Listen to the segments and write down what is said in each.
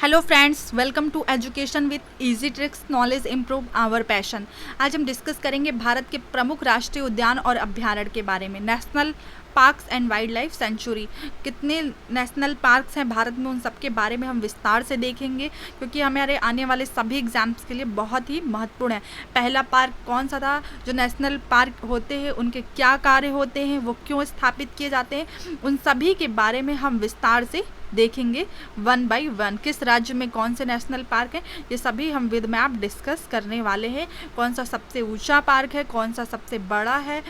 Hello friends, welcome to education with easy tricks, knowledge improve our passion. आज हम discuss करेंगे भारत के प्रमुख राष्ट्रीय उद्यान और अभ्यारण्य के बारे में। National parks and wild life sanctuary, कितने नेशनल पार्क्स हैं भारत में, उन सब के बारे में हम विस्तार से देखेंगे क्योंकि हमारे आने वाले सभी एग्जाम्स के लिए बहुत ही महत्वपूर्ण है। पहला पार्क कौन सा था, जो नेशनल पार्क होते हैं उनके क्या कार्य होते हैं, वो क्यों स्थापित किए जाते हैं, उन सभी के बारे में हम विस्तार से देखेंगे वन बाय वन। किस राज्य में कौन से नेशनल पार्क हैं, ये सभी हम विद मैप डिस्कस करने वाले हैं। कौन सा सबसे ऊंचा पार्क है, कौन सा सबसे बड़ा है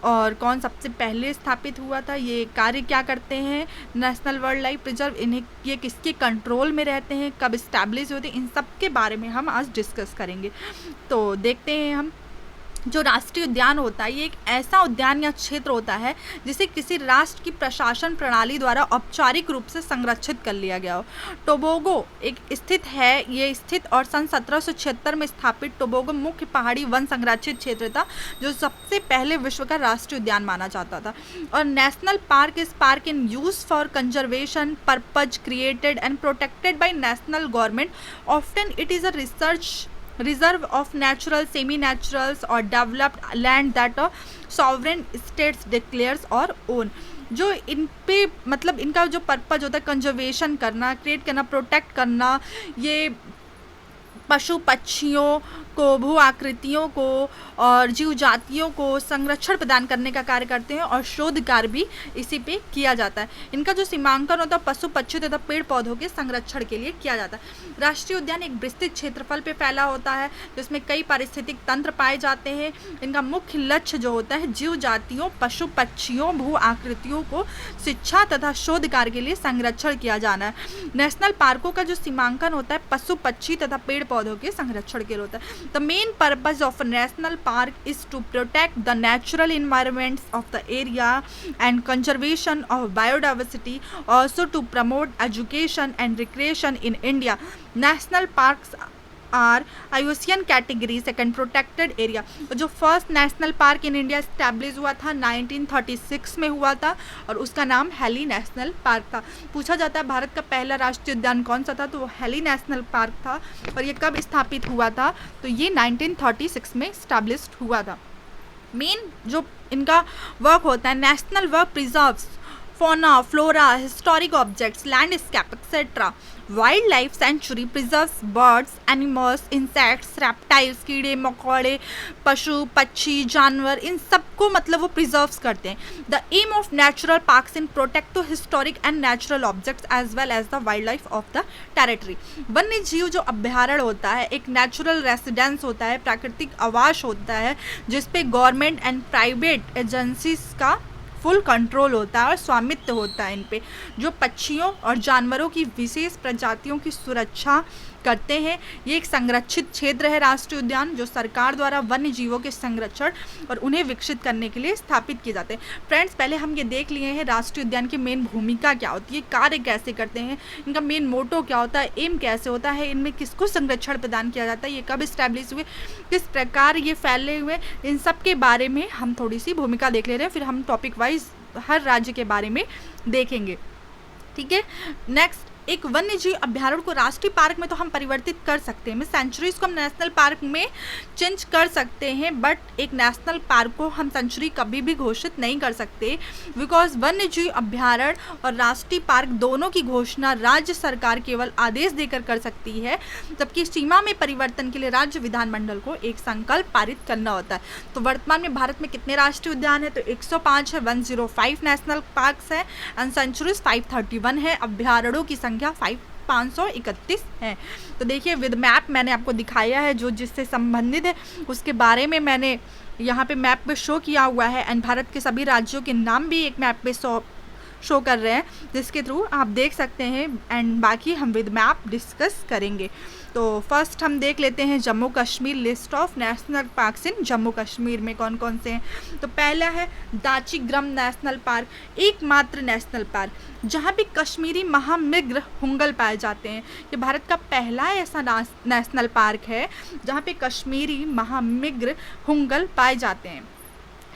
और कौन सबसे पहले स्थापित हुआ था, ये कार्य क्या करते हैं नेशनल वाइल्ड लाइफ प्रिजर्व, इन्हें ये किसके कंट्रोल में रहते हैं, कब इस्टेब्लिश होते हैं, इन सब के बारे में हम आज डिस्कस करेंगे। तो देखते हैं हम। जो राष्ट्रीय उद्यान होता है ये एक ऐसा उद्यान या क्षेत्र होता है जिसे किसी राष्ट्र की प्रशासन प्रणाली द्वारा औपचारिक रूप से संरक्षित कर लिया गया हो। टोबोगो एक स्थित है, ये स्थित और सन 1776 में स्थापित टोबोगो मुख्य पहाड़ी वन संरक्षित क्षेत्र था जो सबसे पहले विश्व का राष्ट्रीय उद्यान माना जाता था। और national park is park in use for conservation purpose created and protected by national government. Often it is a reserve of natural, semi-naturals or developed land that a sovereign states declares or own। जो इन पे मतलब इनका जो purpose होता है conservation करना, create करना, protect करना, ये पशु पक्षियों को, भू आकृतियों को और जीव जातियों को संरक्षण प्रदान करने का कार्य करते हैं और शोध कार्य भी इसी पे किया जाता है। इनका जो सीमांकन होता है पशु पक्षियों तथा पेड़ पौधों के संरक्षण के लिए किया जाता है। राष्ट्रीय उद्यान एक विस्तृत क्षेत्रफल पे फैला होता है जिसमें कई पारिस्थितिक तंत्र पाए जाते हैं। इनका मुख्य लक्ष्य जो होता है जीव जातियों, पशु पक्षियों, भू आकृतियों को शिक्षा तथा शोध कार्य के लिए संरक्षण किया जाना है। नेशनल पार्कों का जो सीमांकन होता है पशु पक्षी तथा पेड़ पौधों के संरक्षण के लिए होता है। The main purpose of a national park is to protect the natural environments of the area and conservation of biodiversity, also to promote education and recreation in India. National parks are IUCN category second protected area। जो first national park in India establish हुआ था 1936 में हुआ था और उसका नाम heli national park था। पूछा जाता है भारत का पहला राष्ट्रीय उद्यान कौन सा था, तो वो हेली नेशनल पार्क था। और ये कब स्थापित हुआ था, तो ये 1936 में स्टैब्लिश हुआ था। मेन जो इनका वर्क होता है, national work preserves fauna, flora, historic objects, landscape, etc. Wildlife sanctuary preserves birds, animals, insects, reptiles, कीड़े मकोड़े, पशु पक्षी, जानवर, इन सबको मतलब वो प्रिजर्व्स करते हैं। The aim of natural parks in protect to historic and natural objects as well as the wildlife of the territory। वन्य जीव जो अभ्यारण्य होता है एक नेचुरल रेसिडेंस होता है, प्राकृतिक आवास होता है जिसपे गवर्नमेंट एंड प्राइवेट एजेंसीज का फुल कंट्रोल होता है और स्वामित्व होता है इन पे, जो पक्षियों और जानवरों की विशेष प्रजातियों की सुरक्षा करते हैं। ये एक संरक्षित क्षेत्र है राष्ट्रीय उद्यान जो सरकार द्वारा वन्य जीवों के संरक्षण और उन्हें विकसित करने के लिए स्थापित किए जाते हैं। फ्रेंड्स, पहले हम ये देख लिए हैं राष्ट्रीय उद्यान की मेन भूमिका क्या होती है, कार्य कैसे करते हैं, इनका मेन मोटो क्या होता है, एम कैसे होता है, इनमें किसको संरक्षण प्रदान किया जाता है, ये कब इस्टेब्लिश हुए, किस प्रकार ये फैले हुए, इन सब के बारे में हम थोड़ी सी भूमिका देख ले रहे हैं। फिर हम टॉपिक वाइज हर राज्य के बारे में देखेंगे। ठीक है, नेक्स्ट, एक वन्य जीव अभ्यारण्य को राष्ट्रीय पार्क में तो हम परिवर्तित कर सकते हैं, सेंचुरीज को हम नेशनल पार्क में चेंज कर सकते हैं, बट एक नेशनल पार्क को हम सेंचुरी कभी भी घोषित नहीं कर सकते बिकॉज वन्य जीव अभ्यारण्य और राष्ट्रीय पार्क दोनों की घोषणा राज्य सरकार केवल आदेश देकर कर सकती है, जबकि सीमा में परिवर्तन के लिए राज्य विधानमंडल को एक संकल्प पारित करना होता है। तो वर्तमान में भारत में कितने राष्ट्रीय उद्यान है, तो 105 है, 105 नेशनल पार्क्स है एंड सेंचुरीज 531 है, अभ्यारण्यों की संख्या 531 है। तो देखिए विद मैप मैंने आपको दिखाया है जो जिससे संबंधित है उसके बारे में मैंने यहाँ पे मैप पे शो किया हुआ है एंड भारत के सभी राज्यों के नाम भी एक मैप पे शो कर रहे हैं जिसके थ्रू आप देख सकते हैं एंड बाकी हम विद मैप डिस्कस करेंगे। तो फर्स्ट हम देख लेते हैं Jammu Kashmir, list of national parks इन जम्मू कश्मीर में कौन कौन से हैं। तो पहला है दाचीग्रम नेशनल पार्क, एकमात्र नेशनल पार्क जहाँ पे कश्मीरी महामृग हुंगल पाए जाते हैं। ये भारत का पहला ऐसा नेशनल पार्क है जहाँ पे कश्मीरी महामृग हुंगल पाए जाते हैं।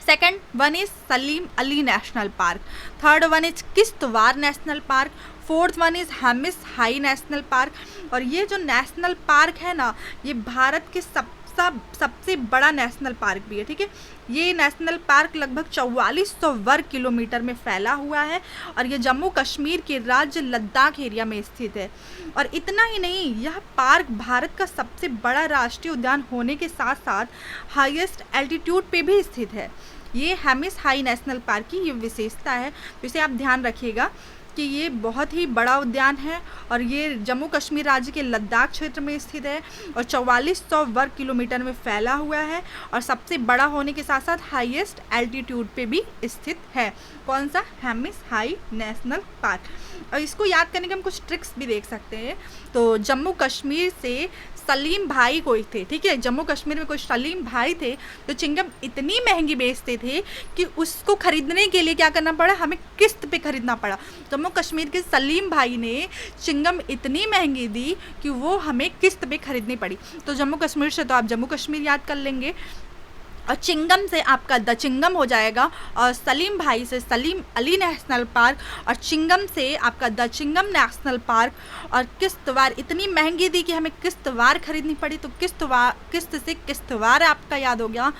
Second one is Salim Ali national park, third one is Kishtwar national park, fourth one is Hemis high national park. और ये जो नेशनल पार्क है ना, ये भारत के सबसे बड़ा नेशनल पार्क भी है, ठीक है। ये नेशनल पार्क लगभग 4400 वर्ग किलोमीटर में फैला हुआ है और ये जम्मू कश्मीर के राज्य लद्दाख एरिया में स्थित है। और इतना ही नहीं, यह पार्क भारत का सबसे बड़ा राष्ट्रीय उद्यान होने के साथ साथ हाईएस्ट एल्टीट्यूड पे भी स्थित है। ये हैमिस हाई नेशनल पार्क की ये विशेषता है, तो इसे आप ध्यान रखिएगा कि ये बहुत ही बड़ा उद्यान है और ये जम्मू कश्मीर राज्य के लद्दाख क्षेत्र में स्थित है और 4400 वर्ग किलोमीटर में फैला हुआ है और सबसे बड़ा होने के साथ साथ हाईएस्ट एल्टीट्यूड पे भी स्थित है। कौन सा? Hemis high national park. और इसको याद करने के हम कुछ ट्रिक्स भी देख सकते हैं। तो जम्मू कश्मीर से सलीम भाई कोई थे, ठीक है, जम्मू कश्मीर में कोई सलीम भाई थे, तो चिंगम इतनी महंगी बेचते थे कि उसको खरीदने के लिए क्या करना पड़ा, हमें किस्त पे खरीदना पड़ा। जम्मू कश्मीर के सलीम भाई ने चिंगम इतनी महंगी दी कि वो हमें किस्त पे खरीदनी पड़ी। तो जम्मू कश्मीर से तो आप जम्मू कश्मीर याद कर लेंगे और चिंगम से आपका द चिंगम हो जाएगा और सलीम भाई से सलीम अली नेशनल पार्क और चिंगम से आपका द चिंगम नेशनल पार्क। और किश्तवाड़ इतनी महंगी दी कि हमें किश्तवाड़ खरीदनी पड़ी, तो किस्त से किश्तवाड़ आपका याद हो गया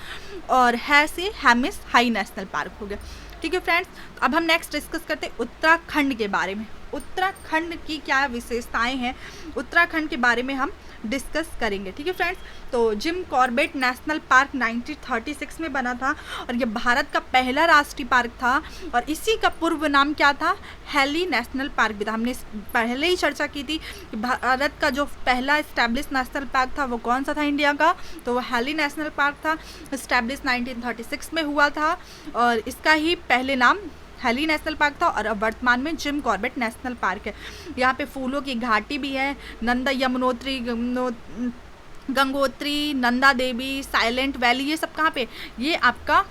और है से हैमिस हाई नेशनल पार्क हो गया। ठीक है फ्रेंड्स, अब हम नेक्स्ट डिस्कस करते हैं उत्तराखंड के बारे में। उत्तराखंड की क्या विशेषताएं हैं, उत्तराखंड के बारे में हम डिस्कस करेंगे। ठीक है फ्रेंड्स, तो जिम कॉर्बेट नेशनल पार्क 1936 में बना था और ये भारत का पहला राष्ट्रीय पार्क था और इसी का पूर्व नाम क्या था, हैली नेशनल पार्क भी था। हमने पहले ही चर्चा की थी कि भारत का जो पहला इस्टेब्लिश नेशनल पार्क था वो कौन सा था इंडिया का, तो वो हैली नेशनल पार्क था, इस्टेब्लिश 1936 में हुआ था और इसका ही पहले नाम हैली नेशनल पार्क था और अब वर्तमान में जिम कॉर्बेट नेशनल पार्क है। यहाँ पे फूलों की घाटी भी है, नंदा यमुनोत्री गंगोत्री, नंदा देवी, साइलेंट वैली, ये सब कहाँ पे, ये आपका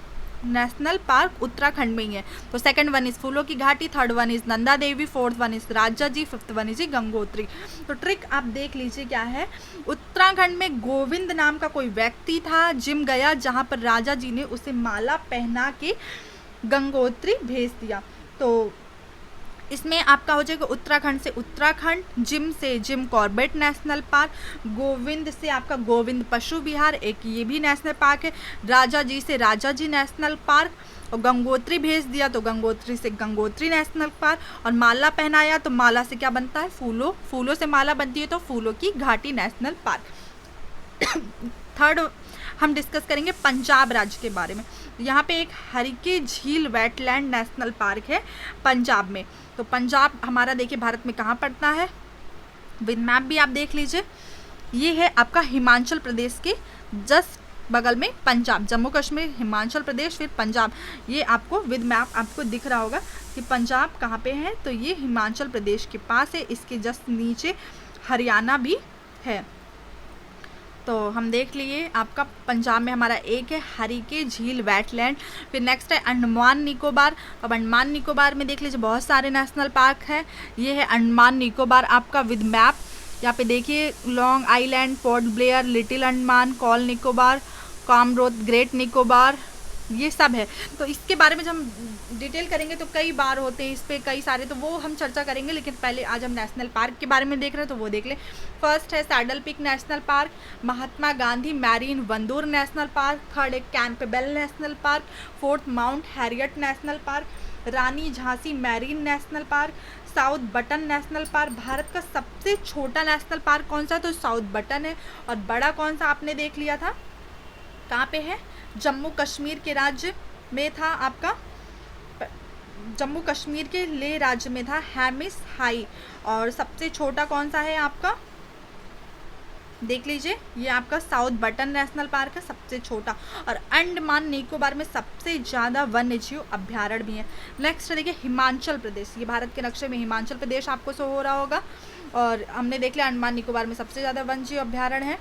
नेशनल पार्क उत्तराखंड में ही है। तो सेकंड वन इज़ फूलों की घाटी, third one is Nanda Devi, fourth one is Rajaji, fifth one is Gangotri. तो ट्रिक आप देख लीजिए क्या है, उत्तराखंड में गोविंद नाम का कोई व्यक्ति था, जिम गया जहाँ पर राजा जी ने उसे माला पहना के गंगोत्री भेज दिया। तो इसमें आपका हो जाएगा उत्तराखंड से उत्तराखंड, जिम से Jim Corbett national park, Govind से आपका गोविंद पशु विहार, एक ये भी नेशनल पार्क है, राजा जी से राजा जी नेशनल पार्क और गंगोत्री भेज दिया तो गंगोत्री से गंगोत्री नेशनल पार्क और माला पहनाया तो माला से क्या बनता है, फूलों से माला बनती है तो फूलों की घाटी नेशनल पार्क। थर्ड हम डिस्कस करेंगे पंजाब राज्य के बारे में। यहाँ पे एक हरिके झील वेटलैंड नेशनल पार्क है पंजाब में। तो पंजाब हमारा देखिए भारत में कहाँ पड़ता है, विद मैप भी आप देख लीजिए, ये है आपका हिमाचल प्रदेश के जस्ट बगल में पंजाब, जम्मू कश्मीर, हिमाचल प्रदेश, फिर पंजाब। ये आपको विद मैप आपको दिख रहा होगा कि पंजाब कहाँ पे है, तो ये हिमाचल प्रदेश के पास है, इसके जस्ट नीचे हरियाणा भी है। तो हम देख लिए आपका पंजाब में हमारा एक है हरिके झील वेटलैंड, फिर नेक्स्ट है अंडमान निकोबार। अब अंडमान निकोबार में देख लीजिए बहुत सारे नेशनल पार्क है, ये है अंडमान निकोबार आपका विद मैप। यहाँ पे देखिए long island, Port Blair, little Andaman, Car Nicobar, कामरोथ, ग्रेट निकोबार, ये सब है। तो इसके बारे में जब हम डिटेल करेंगे तो कई बार होते हैं इस पर कई सारे, तो वो हम चर्चा करेंगे, लेकिन पहले आज हम नेशनल पार्क के बारे में देख रहे हैं तो वो देख लें। फर्स्ट है saddle peak national park, Mahatma Gandhi marine Wandoor national park, third है Campbell national park, fourth mount Harriet national park, Rani Jhansi marine national park, south button national park. Bharat का सबसे छोटा नेशनल पार्क कौन सा, तो साउथ बटन है। और बड़ा कौन सा आपने देख लिया था, कहाँ पे है, जम्मू कश्मीर के राज्य में था आपका, जम्मू कश्मीर के लेह राज्य में था हैमिस हाई। और सबसे छोटा कौन सा है आपका, देख लीजिए, ये आपका साउथ बटन नेशनल पार्क है सबसे छोटा। और अंडमान निकोबार में सबसे ज़्यादा वन्य जीव अभ्यारण्य भी है। नेक्स्ट देखिए हिमाचल प्रदेश, ये भारत के नक्शे में हिमाचल प्रदेश आपको शो हो रहा होगा और हमने देख लिया अंडमान निकोबार में सबसे ज़्यादा वन्य जीव अभ्यारण्य है।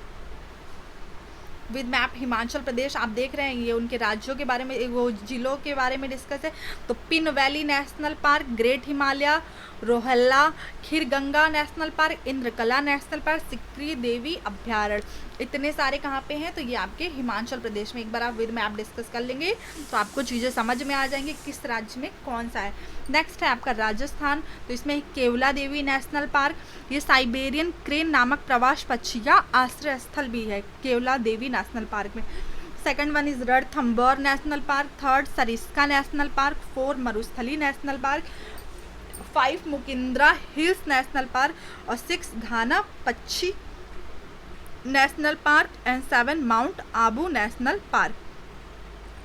विद मैप हिमाचल प्रदेश आप देख रहे हैं, ये उनके राज्यों के बारे में, वो जिलों के बारे में डिस्कस है। तो Pin valley national park, great Himalaya, रोहल्ला, Khirganga national park, Inderkilla national park, Sikri Devi अभ्यारण्य, इतने सारे कहाँ पे हैं, तो ये आपके हिमाचल प्रदेश में। एक बार आप विद मैप डिस्कस कर लेंगे तो आपको चीज़ें समझ में आ जाएंगी किस राज्य में कौन सा है। नेक्स्ट है आपका राजस्थान, तो इसमें केवला देवी नेशनल पार्क, ये साइबेरियन क्रेन नामक प्रवास पक्षी का आश्रय स्थल भी है केवला देवी नेशनल पार्क में। Second one is Ranthambore national park, third Sariska national park, 4 Marusthali national park, 5 Mukundra hills national park, और 6 Ghana Pakshi national park, and 7 mount Abu national park.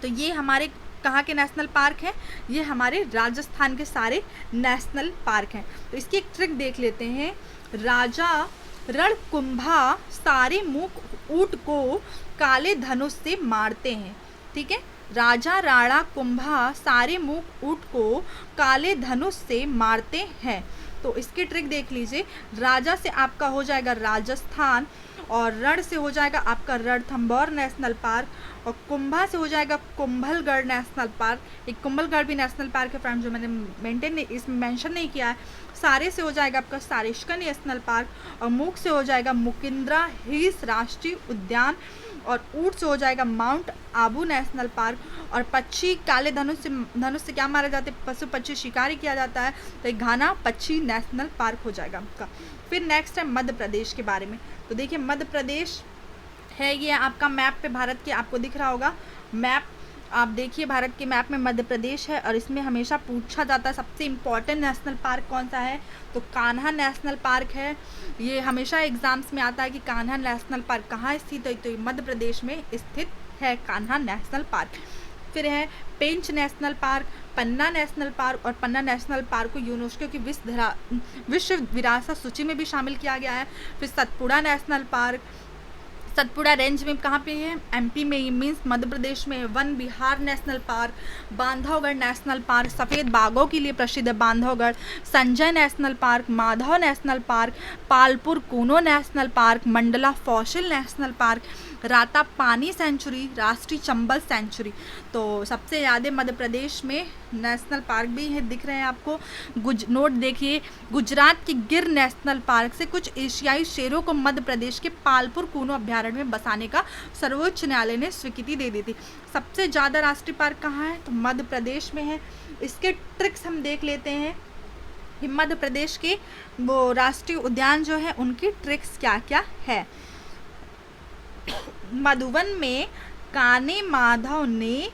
तो ये हमारे कहाँ के नेशनल पार्क हैं, ये हमारे राजस्थान के सारे नेशनल पार्क हैं। तो इसकी एक ट्रिक देख लेते हैं। राजा रणकुंभा सारे मूक ऊंट को काले धनुष से मारते हैं, ठीक है। राजा राणा कुंभा सारे मूक ऊंट को काले धनुष से मारते हैं। तो इसकी ट्रिक देख लीजिए। राजा से आपका हो जाएगा राजस्थान, और रण से हो जाएगा आपका रणथंभौर नेशनल पार्क, और कुंभा से हो जाएगा कुंभलगढ़ नेशनल पार्क। एक कुंभलगढ़ भी नेशनल पार्क है फ्रेंड्स, जो मैंने इसमें मेंशन नहीं किया है। सारे से हो जाएगा आपका सारिस्का नेशनल पार्क, और मूक से हो जाएगा मुकिंद्रा हिल्स राष्ट्रीय उद्यान, और ऊंट से हो जाएगा माउंट आबू नेशनल पार्क, और पक्षी काले धनुष से क्या मारे जाते हैं, पशु पक्षी शिकारी किया जाता है, तो एक घाना पक्षी नेशनल पार्क हो जाएगा आपका। फिर नेक्स्ट है मध्य प्रदेश के बारे में। तो देखिए मध्य प्रदेश है, ये आपका मैप पे भारत के आपको दिख रहा होगा मैप, आप देखिए भारत के मैप में मध्य प्रदेश है, और इसमें हमेशा पूछा जाता है सबसे इम्पॉर्टेंट नेशनल पार्क कौन सा है, तो कान्हा नेशनल पार्क है। ये हमेशा एग्जाम्स में आता है कि कान्हा नेशनल पार्क कहाँ स्थित है, तो मध्य प्रदेश में स्थित है कान्हा नेशनल पार्क। फिर है पेंच नेशनल पार्क, पन्ना नेशनल पार्क, और पन्ना नेशनल पार्क को यूनेस्को की विश्व विरासत सूची में भी शामिल किया गया है। फिर Satpura national park, Satpura range में कहाँ पे है, एमपी में, ये मीन्स मध्य प्रदेश में। Van Vihar national park, Bandhavgarh national park, सफ़ेद बाघों के लिए प्रसिद्ध है Bandhavgarh, Sanjay national park, Madhav national park, Palpur Kuno national park, Mandla fossil national park, Rata Pani century, राष्ट्रीय चंबल सेंचुरी। तो सबसे ज़्यादा मध्य प्रदेश में नेशनल पार्क भी है, दिख रहे हैं आपको। नोट देखिए, गुजरात के गिर नेशनल पार्क से कुछ एशियाई शेरों को मध्य प्रदेश के पालपुर कूनो अभ्यारण्य में बसाने का सर्वोच्च न्यायालय ने स्वीकृति दे दी थी। सबसे ज़्यादा राष्ट्रीय पार्क कहाँ है, तो मध्य प्रदेश में है। इसके ट्रिक्स हम देख लेते हैं, मध्य प्रदेश के वो राष्ट्रीय उद्यान जो है उनकी ट्रिक्स क्या क्या है। मधुवन में काने माधव ने,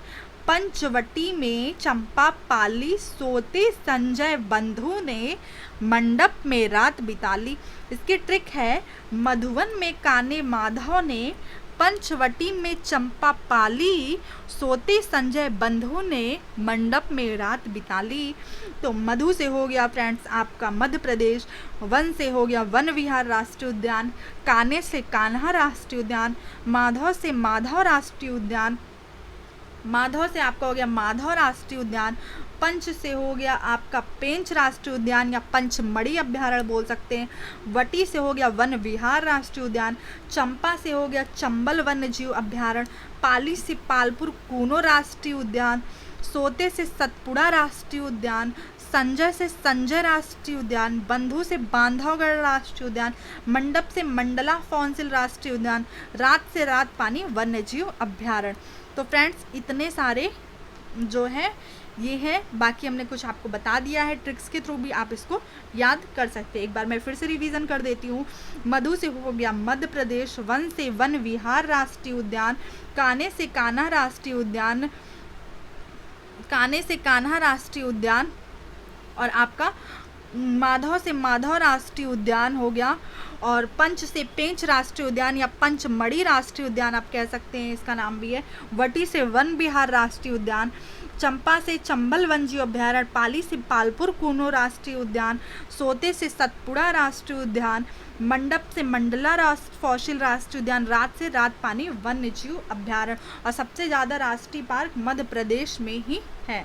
पंचवटी में चंपा पाली, सोते संजय बंधु ने मंडप में रात बिताली। इसकी ट्रिक है, मधुवन में काने माधव ने, पंचवटी में चंपा पाली, सोते संजय बंधु ने मंडप में रात बिताली। तो मधु से हो गया फ्रेंड्स आपका मध्य प्रदेश, वन से हो गया वन विहार राष्ट्रीय उद्यान, कान्हे से कान्हा राष्ट्रीय उद्यान, माधव से माधव राष्ट्रीय उद्यान, माधव से आपका हो गया माधव राष्ट्रीय उद्यान, पंच से हो गया आपका पेंच राष्ट्रीय उद्यान या पंचमढ़ी अभ्यारण्य बोल सकते हैं, वटी से हो गया वन विहार राष्ट्रीय उद्यान, चंपा से हो गया चंबल वन्य जीव अभ्यारण्य, पाली से पालपुर कूनो राष्ट्रीय उद्यान, सोते से सतपुड़ा राष्ट्रीय उद्यान, संजय से संजय राष्ट्रीय उद्यान, बंधु से बांधवगढ़ राष्ट्रीय उद्यान, मंडप से मंडला फॉसिल राष्ट्रीय उद्यान, रात से रात पानी वन्य जीव अभ्यारण्य। तो फ्रेंड्स इतने सारे जो है ये है, बाकी हमने कुछ आपको बता दिया है, ट्रिक्स के थ्रू भी आप इसको याद कर सकते हैं। एक बार मैं फिर से रिवीजन कर देती हूँ। मधु से हो गया मध्य प्रदेश, वन से वन विहार राष्ट्रीय उद्यान, कान्हे से कान्हा राष्ट्रीय उद्यान, कान्हे से कान्हा राष्ट्रीय उद्यान, और आपका माधव से माधव राष्ट्रीय उद्यान हो गया, और पंच से पेंच राष्ट्रीय उद्यान या पंचमढ़ी राष्ट्रीय उद्यान आप कह सकते हैं, इसका नाम भी है, वटी से वन विहार राष्ट्रीय उद्यान, चंपा से चंबल वन्यजीव अभ्यारण्य, पाली से पालपुर कूनो राष्ट्रीय उद्यान, सोते से सतपुड़ा राष्ट्रीय उद्यान, मंडप से मंडला फॉसिल राष्ट्रीय उद्यान, रात से रात पानी वन्य जीव अभ्यारण्य, और सबसे ज़्यादा राष्ट्रीय पार्क मध्य प्रदेश में ही है।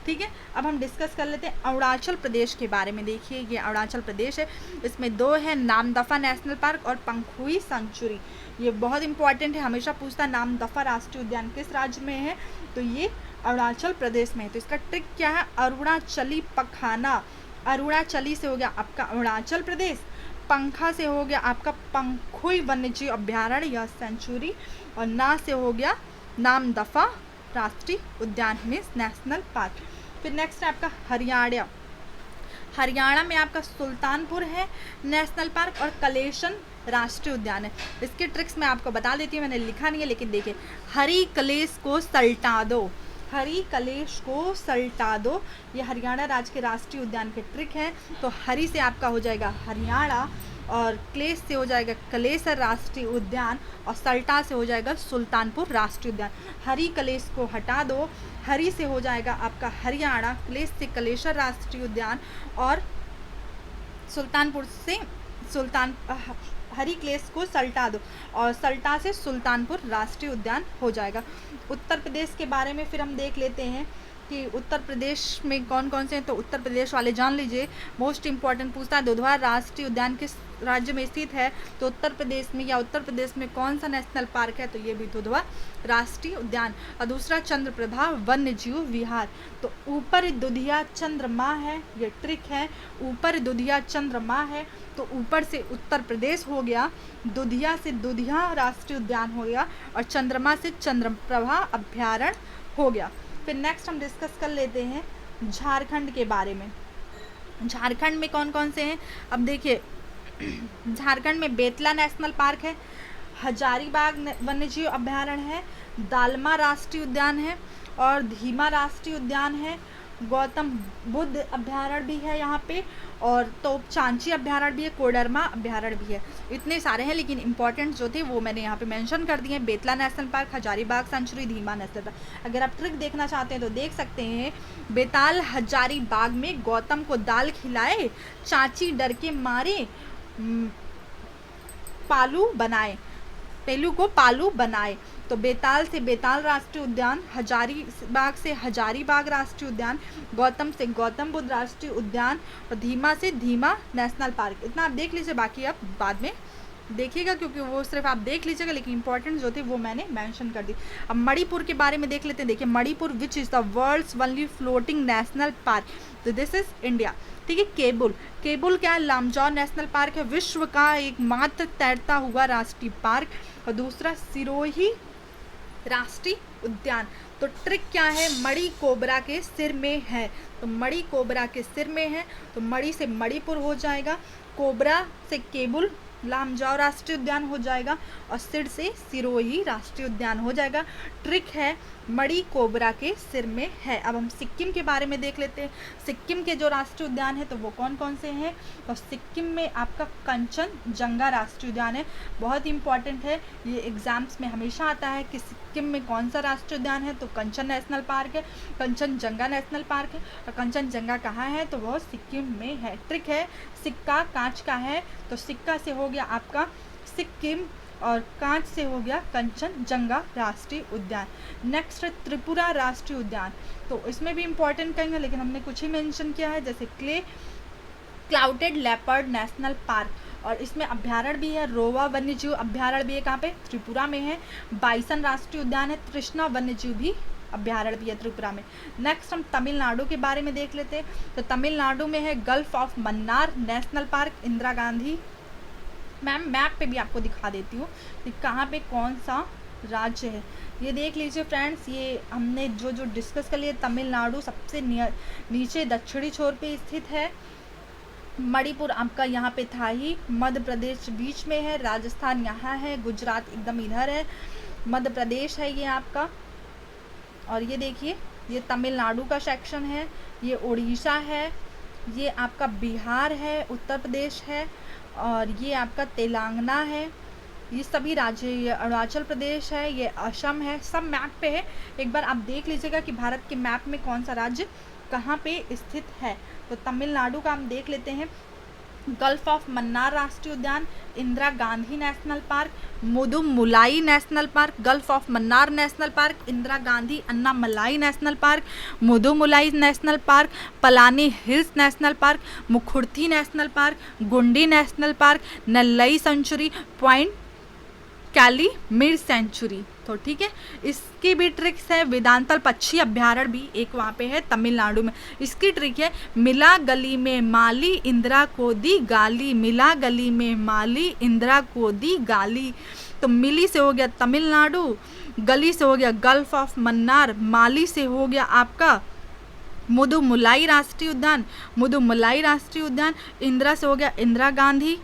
ठीक है। अब हम डिस्कस कर लेते हैं अरुणाचल प्रदेश के बारे में। देखिए ये अरुणाचल प्रदेश है, इसमें दो है, नामदफा नेशनल पार्क और पंखुई सेंचुरी। ये बहुत इंपॉर्टेंट है, हमेशा पूछता है नामदफा राष्ट्रीय उद्यान किस राज्य में है, तो ये अरुणाचल प्रदेश में है। तो इसका ट्रिक क्या है, अरुणाचली पखाना, अरुणाचली से हो गया आपका अरुणाचल प्रदेश, पंखा से हो गया आपका पंखुई वन्यजीव अभ्यारण्य या सेंचुरी, और ना से हो गया नामदफा राष्ट्रीय उद्यान मीन्स नेशनल पार्क। फिर नेक्स्ट है आपका हरियाणा। हरियाणा में आपका सुल्तानपुर है नेशनल पार्क और कलेशन राष्ट्रीय उद्यान है। इसके ट्रिक्स मैं आपको बता देती हूँ, मैंने लिखा नहीं है लेकिन देखिए, हरी कलेश को सल्टा दो, हरी कलेश को सल्टा दो, ये हरियाणा राज्य के राष्ट्रीय उद्यान के ट्रिक हैं। तो हरी से आपका हो जाएगा हरियाणा, और क्लेश से हो जाएगा कलेसर राष्ट्रीय उद्यान, और सल्टा से हो जाएगा सुल्तानपुर राष्ट्रीय उद्यान। हरी कलेश को हटा दो, हरी से हो जाएगा आपका हरियाणा, क्लेश से कलेसर राष्ट्रीय उद्यान, और सुल्तानपुर से हरी क्लेश को सल्टा दो, और सल्टा से सुल्तानपुर राष्ट्रीय उद्यान हो जाएगा। उत्तर प्रदेश के बारे में फिर हम देख लेते हैं कि उत्तर प्रदेश में कौन कौन से हैं। तो उत्तर प्रदेश वाले जान लीजिए, मोस्ट इंपॉर्टेंट पूछता है दुधवा राष्ट्रीय उद्यान किस राज्य में स्थित है, तो उत्तर प्रदेश में, या उत्तर प्रदेश में कौन सा नेशनल पार्क है, तो ये भी दुधवा राष्ट्रीय उद्यान। और दूसरा चंद्रप्रभा वन्य जीव विहार, तो ऊपर दुधिया चंद्रमा है, ये ट्रिक है, ऊपर दुधिया चंद्रमा है, तो ऊपर से उत्तर प्रदेश हो गया, दुधिया से दुधिया राष्ट्रीय उद्यान हो गया, और चंद्रमा से चंद्रप्रभा अभ्यारण्य हो गया। फिर नेक्स्ट हम डिस्कस कर लेते हैं झारखंड के बारे में। झारखंड में कौन कौन से हैं, अब देखिए झारखंड में बेतला नेशनल पार्क है, हजारीबाग वन्यजीव अभ्यारण्य है, दालमा राष्ट्रीय उद्यान है, और धीमा राष्ट्रीय उद्यान है, गौतम बुद्ध अभ्यारण्य भी है यहाँ पे, और तोपचांची अभ्यारण्य भी है, कोडरमा अभ्यारण्य भी है। इतने सारे हैं, लेकिन इंपॉर्टेंट जो थे वो मैंने यहाँ पे मेंशन कर दिए हैं। Betla national park, Hazaribagh sanctuary, धीमा नेशनल पार्क। अगर आप ट्रिक देखना चाहते हैं तो देख सकते हैं, बेताल हजारीबाग में गौतम को दाल खिलाए, चाची डर के मारे पालू बनाए, पेलू को पालू बनाए। तो बेताल से बेताल राष्ट्रीय उद्यान, हजारीबाग से हजारीबाग राष्ट्रीय उद्यान, गौतम से गौतम बुद्ध राष्ट्रीय उद्यान, और धीमा से धीमा नेशनल पार्क। इतना आप देख लीजिए, बाकी आप बाद में देखिएगा क्योंकि वो सिर्फ आप देख लीजिएगा, लेकिन इंपॉर्टेंट जो थे वो मैंने मेंशन कर दी। अब मणिपुर के बारे में देख लेते हैं। देखिए Manipur which is the world's only floating national park, तो दिस इज इंडिया। ठीक है, केबुल, केबुल क्या है, लामजौर नेशनल पार्क है, विश्व का एकमात्र तैरता हुआ राष्ट्रीय पार्क, और दूसरा सिरोही राष्ट्रीय उद्यान। तो ट्रिक क्या है, मणि कोबरा के सिर में है, तो मणि कोबरा के सिर में है, तो मणि से मणिपुर हो जाएगा, कोबरा से केबुल लामजौर राष्ट्रीय उद्यान हो जाएगा, और सिर से सिरोही राष्ट्रीय उद्यान हो जाएगा। ट्रिक है मणि कोबरा के सिर में है। अब हम सिक्किम के बारे में देख लेते हैं। सिक्किम के जो राष्ट्रीय उद्यान है तो वो कौन कौन से हैं, तो सिक्किम में आपका कंचनजंगा राष्ट्रीय उद्यान है, बहुत इंपॉर्टेंट है, ये एग्जाम्स में हमेशा आता है कि सिक्किम में कौन सा राष्ट्रीय उद्यान है, तो कंचन नेशनल पार्क है, कंचनजंगा नेशनल पार्क है। और कंचनजंगा कहाँ है, तो वो सिक्किम में है। ट्रिक है, सिक्का कांच का है, तो सिक्का से हो गया आपका सिक्किम, और कांच से हो गया कंचनजंगा राष्ट्रीय उद्यान। नेक्स्ट है त्रिपुरा राष्ट्रीय उद्यान, तो इसमें भी इंपॉर्टेंट कहेंगे लेकिन हमने कुछ ही मेंशन किया है, जैसे क्लाउडेड लेपर्ड नेशनल पार्क, और इसमें अभ्यारण्य भी है, रोवा वन्यजीव अभ्यारण्य भी है, कहाँ पे, त्रिपुरा में है। बाइसन राष्ट्रीय उद्यान है, तृष्णा वन्यजीव भी अभ्यारण्य भी है त्रिपुरा में। नेक्स्ट हम तमिलनाडु के बारे में देख लेते हैं। तो तमिलनाडु में है gulf of Mannar national park, Indira Gandhi. Ma'am map पे भी आपको दिखा देती हूँ कि कहाँ पे कौन सा राज्य है, ये देख लीजिए फ्रेंड्स। ये हमने जो जो डिस्कस कर लिए, तमिलनाडु सबसे नीचे दक्षिणी छोर पे स्थित है, मणिपुर आपका यहाँ पे था ही, मध्य प्रदेश बीच में है, राजस्थान यहाँ है, गुजरात एकदम इधर है, मध्य प्रदेश है ये आपका, और ये देखिए ये तमिलनाडु का सेक्शन है, ये उड़ीसा है, ये आपका बिहार है, उत्तर प्रदेश है, और ये आपका तेलंगाना है, ये सभी राज्य, ये अरुणाचल प्रदेश है, ये असम है, सब मैप पे है। एक बार आप देख लीजिएगा कि भारत के मैप में कौन सा राज्य कहाँ पे स्थित है। तो तमिलनाडु का हम देख लेते हैं, गल्फ ऑफ मन्नार राष्ट्रीय उद्यान, Indira Gandhi national park, Mudumalai national park, gulf of Mannar national park, Indira Gandhi Anamalai national park, Mudumalai national park, Palani hills national park, Mukurthi national park, Guindy national park, Nallai sanctuary, point Calimere sanctuary. तो ठीक है, इसकी भी ट्रिक्स है। वेदांतल पक्षी अभ्यारण्य भी एक वहाँ पे है तमिलनाडु में। इसकी ट्रिक है, मिला गली में माली इंदिरा को दी गाली, मिला गली में माली इंदिरा को दी गाली। तो मिली से हो गया तमिलनाडु, गली से हो गया गल्फ ऑफ मन्नार, माली से हो गया आपका मुदुमलाई राष्ट्रीय उद्यान, मुदुमलाई राष्ट्रीय उद्यान, इंदिरा से हो गया इंदिरा गांधी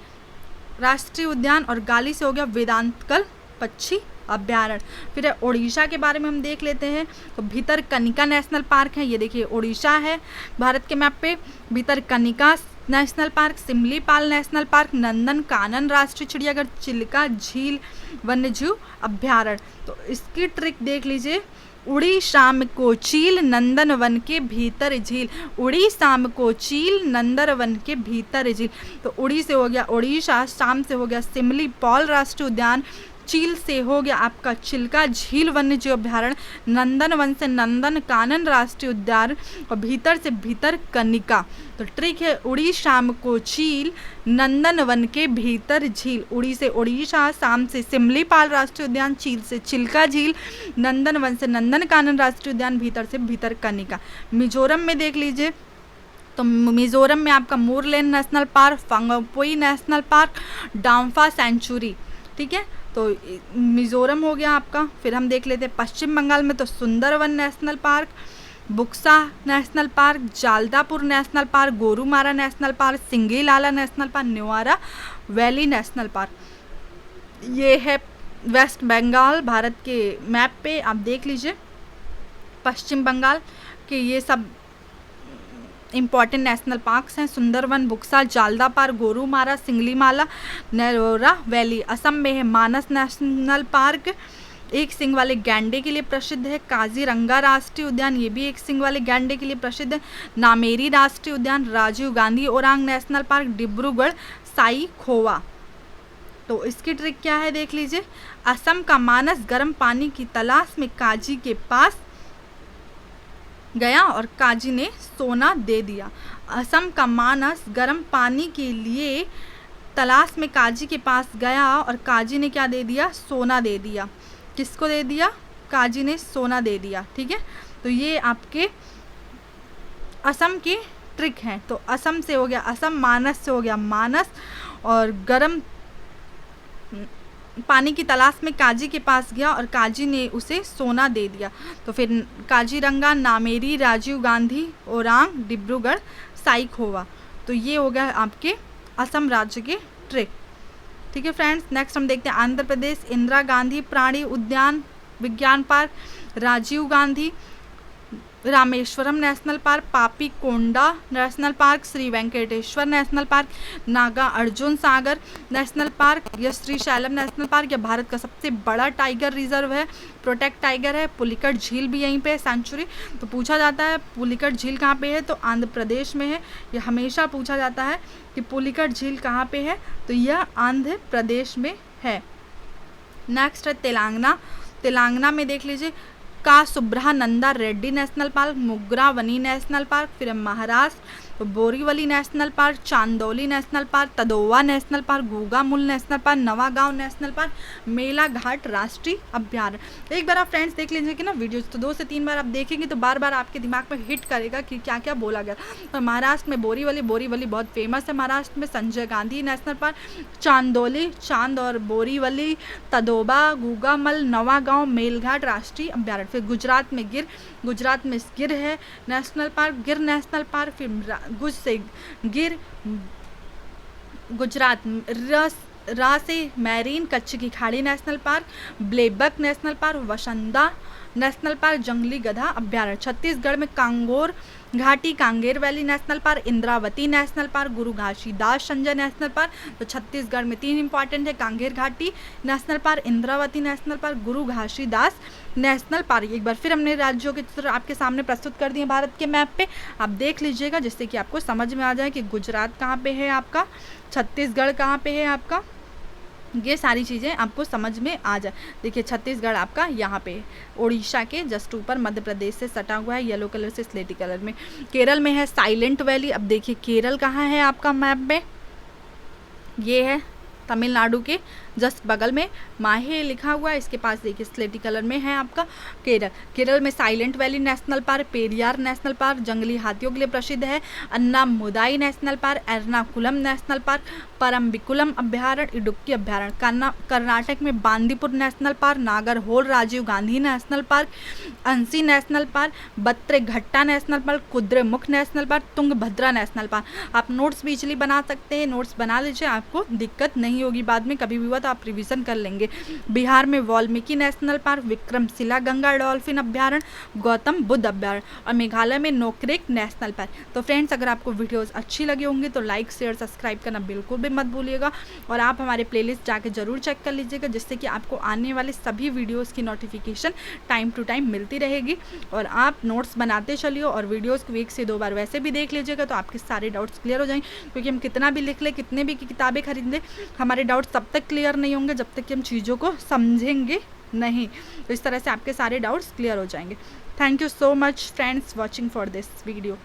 राष्ट्रीय उद्यान, और गाली से हो गया वेदांतल पक्षी अभ्यारण्य। फिर उड़ीसा के बारे में हम देख लेते हैं। तो भितरकनिका नेशनल पार्क है, ये देखिए उड़ीसा है भारत के मैप पे। Bhitarkanika national park, Similipal national park, Nandan Kanan राष्ट्रीय चिड़ियाघर, चिल्का झील वन्यजीव अभ्यारण्य। तो इसकी ट्रिक देख लीजिए, उड़ी शाम को चील नंदनवन के भीतर झील, उड़ी शाम को चील नंदनवन के भीतर झील। तो उड़ी से हो गया उड़ीसा, शाम से हो गया सिमलीपाल राष्ट्रीय उद्यान, चील से हो गया आपका चिल्का झील वन्यजीव अभ्यारण्य, नंदनवन से नंदन कानन राष्ट्रीय उद्यान, और भीतर से भितरकनिका। तो ट्रिक है, उड़ी शाम को चील नंदनवन के भीतर झील, उड़ी से उड़ीसा, शाम से सिमलीपाल राष्ट्रीय उद्यान, चील से चिल्का झील, नंदनवन से नंदन कानन राष्ट्रीय उद्यान, भीतर से भितरकनिका। मिजोरम में देख लीजिए, तो मिजोरम में आपका Murlen national park, Phawngpui national park, Dampa sanctuary. ठीक है, तो मिजोरम हो गया आपका। फिर हम देख लेते हैं पश्चिम बंगाल में, तो Sundarban national park, Buxa national park, Jaldapara national park, Gorumara national park, Singalila national park, Neora valley national park. ये है वेस्ट बंगाल भारत के मैप पे, आप देख लीजिए पश्चिम बंगाल के ये सब इंपॉर्टेंट नेशनल पार्क्स हैं। सुंदरवन, बुक्सा, जालदापार, गोरुमारा, सिंगलीमाला, नेरोरा वैली। असम में है मानस नेशनल पार्क, एक सिंग वाले गैंडे के लिए प्रसिद्ध है। काजीरंगा राष्ट्रीय उद्यान, ये भी एक सिंग वाले गैंडे के लिए प्रसिद्ध है। नामेरी राष्ट्रीय उद्यान, राजीव गांधी ओरांग नेशनल पार्क, डिब्रूगढ़ साई खोवा। तो इसकी ट्रिक क्या है देख लीजिए, असम का मानस गर्म पानी की तलाश में काजी के पास गया और काजी ने सोना दे दिया। असम का मानस गर्म पानी के लिए तलाश में काजी के पास गया और काजी ने क्या दे दिया, सोना दे दिया। किसको दे दिया, काजी ने सोना दे दिया। ठीक है, तो ये आपके असम की ट्रिक हैं। तो असम से हो गया असम, मानस से हो गया मानस, और गर्म पानी की तलाश में काजी के पास गया और काजी ने उसे सोना दे दिया। तो फिर काजीरंगा, नामेरी, राजीव गांधी ओरांग, डिब्रूगढ़ साई खोवा। तो ये हो गया आपके असम राज्य के ट्रिक। ठीक है फ्रेंड्स, नेक्स्ट हम देखते हैं आंध्र प्रदेश। इंदिरा गांधी प्राणी उद्यान विज्ञान park, Rajiv Gandhi Rameswaram national park, Papi Konda national park, Shri Venkateswara national park, Naga Arjun Sagar national park, या श्रीशैलम नेशनल पार्क। यह भारत का सबसे बड़ा टाइगर रिजर्व है, प्रोटेक्ट टाइगर है। पुलिकट झील भी यहीं पे है, सेंचुरी। तो पूछा जाता है पुलिकट झील कहाँ पे है, तो आंध्र प्रदेश में है। यह हमेशा पूछा जाता है कि पुलिकट झील कहाँ पे है, तो यह आंध्र प्रदेश में है। नेक्स्ट है तेलंगाना। तेलंगाना में देख लीजिए का सुब्रहानंदा Reddy national park, Mrugavani national park. फिर महाराष्ट्र तो Borivali national park, Chandoli national park, Tadoba national park, Gugamal national park, Navegaon national park, Mela Ghat राष्ट्रीय अभ्यारण्य। एक बार आप फ्रेंड्स देख लीजिए कि ना वीडियोस, तो 2 से 3 बार आप देखेंगे तो बार बार आपके दिमाग में हिट करेगा कि क्या क्या बोला गया। तो महाराष्ट्र में बोरीवली बहुत फेमस है। महाराष्ट्र में संजय गांधी नेशनल पार्क, चांदौली, चांद और बोरीवली, तदोबा, गोगामल, नवागांव, मेलघाट राष्ट्रीय अभ्यारण्य। फिर गुजरात में गिर है नेशनल पार्क, गिर नेशनल पार्क। फिर गुज से गिर, गुजरात रा से मैरीन कच्छ की खाड़ी national park, blackbuck national park, वसंदा नेशनल पार्क जंगली गधा अभ्यारण्य। छत्तीसगढ़ में कांगोर घाटी, Kanger valley national park, Indravati national park, Guru Ghasidas Sanjay national park. तो छत्तीसगढ़ में 3 इंपॉर्टेंट है, कांगेर घाटी national park, Indravati national park, Guru Ghasidas national park. एक बार फिर हमने राज्यों के चित्र आपके सामने प्रस्तुत कर दिए भारत के मैप पे, आप देख लीजिएगा जिससे कि आपको समझ में आ जाए कि गुजरात कहाँ पे है आपका, छत्तीसगढ़ कहाँ पे है आपका, ये सारी चीज़ें आपको समझ में आ जाए। देखिए छत्तीसगढ़ आपका यहाँ पे है, उड़ीसा के जस्ट ऊपर मध्य प्रदेश से सटा हुआ है, येलो कलर से स्लेटी कलर में। केरल में है साइलेंट वैली। अब देखिए केरल कहाँ है आपका मैप में, ये है तमिलनाडु के जस्ट बगल में माहे लिखा हुआ है, इसके पास देखिए स्लेटी कलर में है आपका केरल। केरल में silent valley national park, Periyar national park जंगली हाथियों के लिए प्रसिद्ध है, Anamudi national park, Ernakulam national park, Parambikulam अभ्यारण्य, इडुक्की अभ्यारण्य। कर्नाटक में Bandipur national park, Nagarhole Rajiv Gandhi national park, Anshi national park, Bannerghatta national park, Kudremukh national park, Tungabhadra national park. आप नोट्स भी इजली बना सकते हैं, नोट्स बना लीजिए, आपको दिक्कत नहीं होगी, बाद में कभी भी हुआ तो आप रिवीजन कर लेंगे। बिहार में Valmiki national park, Vikramshila Ganga dolphin अभ्यारण्य, गौतम बुद्ध अभ्यारण्य, और मेघालय में नोक्रेक नेशनल पार्क। तो फ्रेंड्स अगर आपको वीडियोस अच्छी लगी होंगी तो लाइक शेयर सब्सक्राइब करना बिल्कुल भी मत भूलिएगा, और आप हमारे प्लेलिस्ट जाके जरूर चेक कर लीजिएगा जिससे कि आपको आने वाले सभी वीडियोस की नोटिफिकेशन टाइम टू टाइम मिलती रहेगी। और आप नोट्स बनाते चलिए और वीडियोस को 1 से 2 बार वैसे भी देख लीजिएगा तो आपके सारे डाउट्स क्लियर हो जाएंगे, क्योंकि हम कितना भी लिख ले, कितने भी किताबें खरीद लें, हमारे डाउट्स तब तक क्लियर नहीं होंगे जब तक कि हम चीज़ों को समझेंगे नहीं। तो इस तरह से आपके सारे डाउट्स क्लियर हो जाएंगे। Thank you so much friends watching for this video.